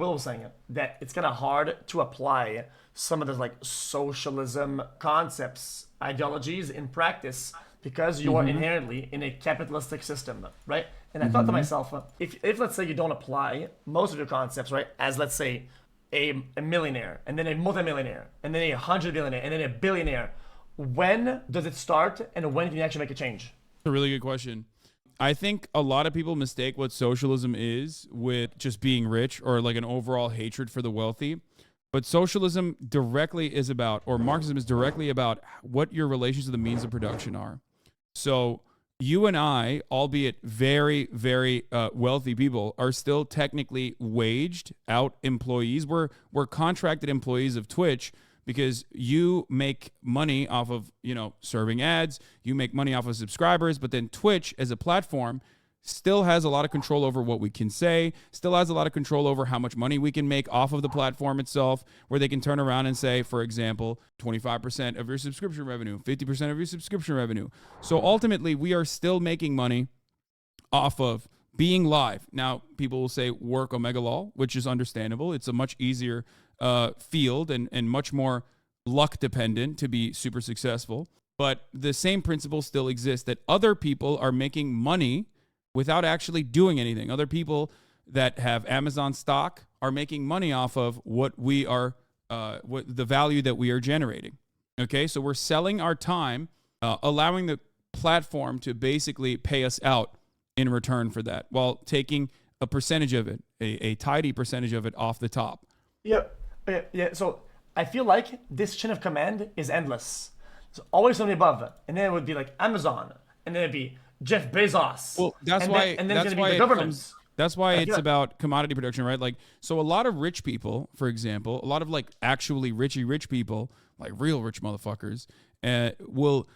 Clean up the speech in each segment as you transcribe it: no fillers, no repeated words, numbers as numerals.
Will was saying that it's kind of hard to apply some of the like socialism concepts, ideologies in practice because you are Mm-hmm. inherently in a capitalistic system, right? And I thought to Mm-hmm. myself, if let's say you don't apply most of your concepts, right, as let's say a millionaire, and then a multimillionaire, and then a 100 billionaire, and then a billionaire, when does it start, and when can you actually make a change? A really good question. I think a lot of people mistake what socialism is with just being rich or like an overall hatred for the wealthy. But socialism directly is about, or Marxism is directly about what your relations to the means of production are. So you and I, albeit very, very wealthy people, are still technically waged out employees. We're contracted employees of Twitch because you make money off of, serving ads, you make money off of subscribers, but then Twitch as a platform still has a lot of control over what we can say, still has a lot of control over how much money we can make off of the platform itself, where they can turn around and say, for example, 25% of your subscription revenue, 50% of your subscription revenue. So ultimately, we are still making money off of being live. Now, people will say work Omega Law, which is understandable. It's a much easier field and much more luck dependent to be super successful. But the same principle still exists that other people are making money without actually doing anything. Other people that have Amazon stock are making money off of what we are, what the value that we are generating. Okay, so we're selling our time, allowing the platform to basically pay us out in return for that, while taking a percentage of it, a tidy percentage of it off the top. Yeah, yeah. So I feel like this chain of command is endless. So always something above, and then it would be like Amazon, and then it'd be Jeff Bezos, Well, that's and why then it's that's gonna be why the it government. comes. That's why I feel it's like, about commodity production, right? Like, so a lot of rich people, for example, a lot of like actually rich people, like real rich motherfuckers, will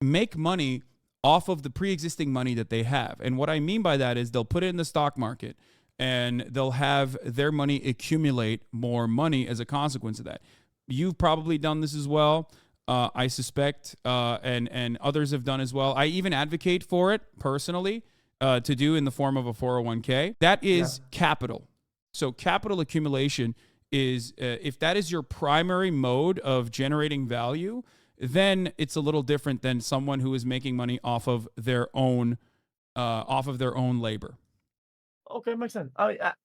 make money off of the pre-existing money that they have. And what I mean by that is they'll put it in the stock market and they'll have their money accumulate more money as a consequence of that. You've probably done this as well. I suspect, and others have done as well. I even advocate for it personally to do in the form of a 401k. That yeah. is capital. So capital accumulation is, if that is your primary mode of generating value, then it's a little different than someone who is making money off of their own labor. Okay, makes sense.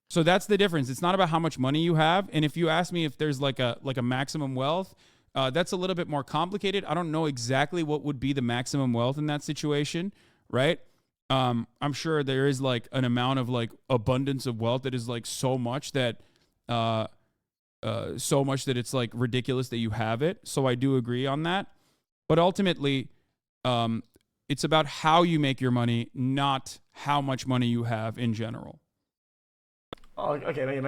So that's the difference. It's not about how much money you have. And if you ask me if there's like a maximum wealth, that's a little bit more complicated. I don't know exactly what would be the maximum wealth in that situation, right? I'm sure there is like an amount of like abundance of wealth that is like uh, so much that it's like ridiculous that you have it. So I do agree on that. But ultimately, um, it's about how you make your money, not how much money you have in general. Oh, okay,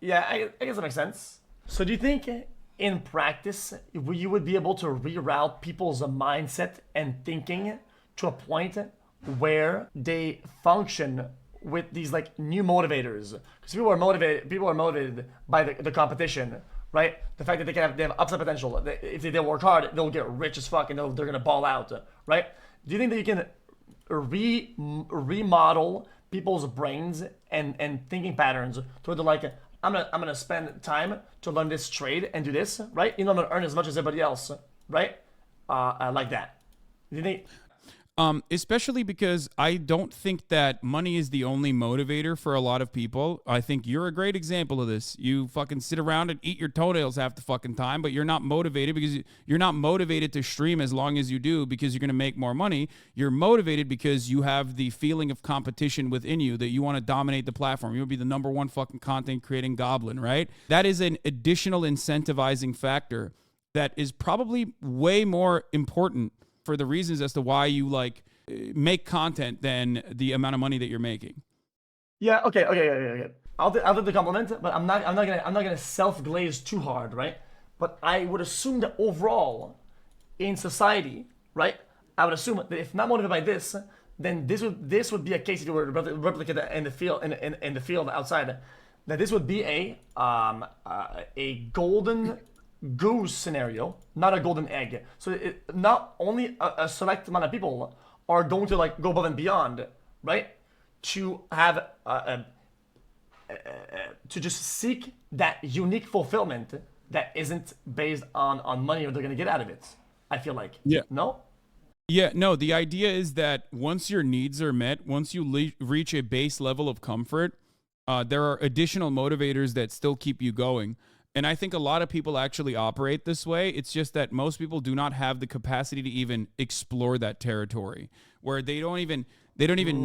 yeah, I guess that makes sense. So do you think in practice you would be able to reroute people's mindset and thinking to a point where they function with these like new motivators? Because people are motivated by the competition, right? The fact that they have upside potential. If they work hard, they'll get rich as fuck and they're gonna ball out, right? Do you think that you can remodel people's brains and thinking patterns toward the like I'm gonna spend time to learn this trade and do this, right? You know, I'm gonna earn as much as everybody else, right? Like that. Do you think? Especially because I don't think that money is the only motivator for a lot of people. I think you're a great example of this. You fucking sit around and eat your toenails half the fucking time, but you're not motivated because you're not motivated to stream as long as you do because you're going to make more money. You're motivated because you have the feeling of competition within you that you want to dominate the platform. You want to be the number one fucking content creating goblin, right? That is an additional incentivizing factor that is probably way more important for the reasons as to why you like make content than the amount of money that you're making. Yeah. Okay. I'll do the compliment, but I'm not gonna self glaze too hard, right? But I would assume that overall, in society, right? I would assume that if not motivated by this, then this would be a case if you were to replicate that in the field in the field outside. That this would be a golden goose scenario, not a golden egg. So not only a select amount of people are going to like go above and beyond, right? To have to just seek that unique fulfillment that isn't based on money or they're gonna get out of it. I feel like. Yeah. No. Yeah, no, the idea is that once your needs are met, once you reach a base level of comfort, there are additional motivators that still keep you going. And I think a lot of people actually operate this way. It's just that most people do not have the capacity to even explore that territory, where they don't even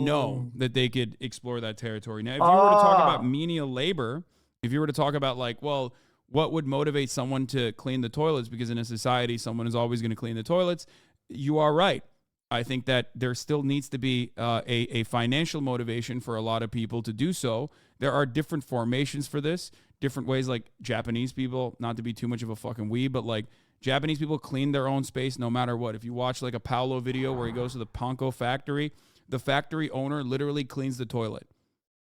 know that they could explore that territory. Now, if you were to talk about menial labor, if you were to talk about like, well, what would motivate someone to clean the toilets? Because in a society, someone is always going to clean the toilets. You are right. I think that there still needs to be a financial motivation for a lot of people to do so. There are different formations for this, different ways, like Japanese people, not to be too much of a fucking weeb, but like Japanese people clean their own space no matter what. If you watch like a Paolo video where he goes to the Panko factory, the factory owner literally cleans the toilet.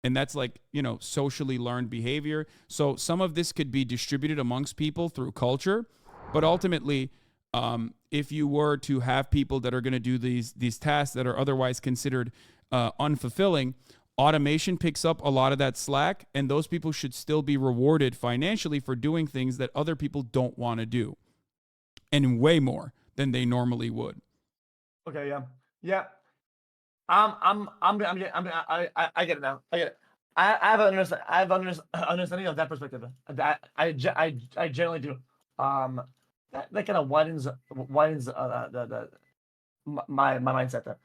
And that's like, socially learned behavior. So some of this could be distributed amongst people through culture, but ultimately, if you were to have people that are going to do these tasks that are otherwise considered unfulfilling, automation picks up a lot of that slack, and those people should still be rewarded financially for doing things that other people don't want to do, and way more than they normally would. Okay. Yeah. Yeah. I get it now. I get it. I have an understanding of that perspective. I generally do. That kind of widens my mindset there.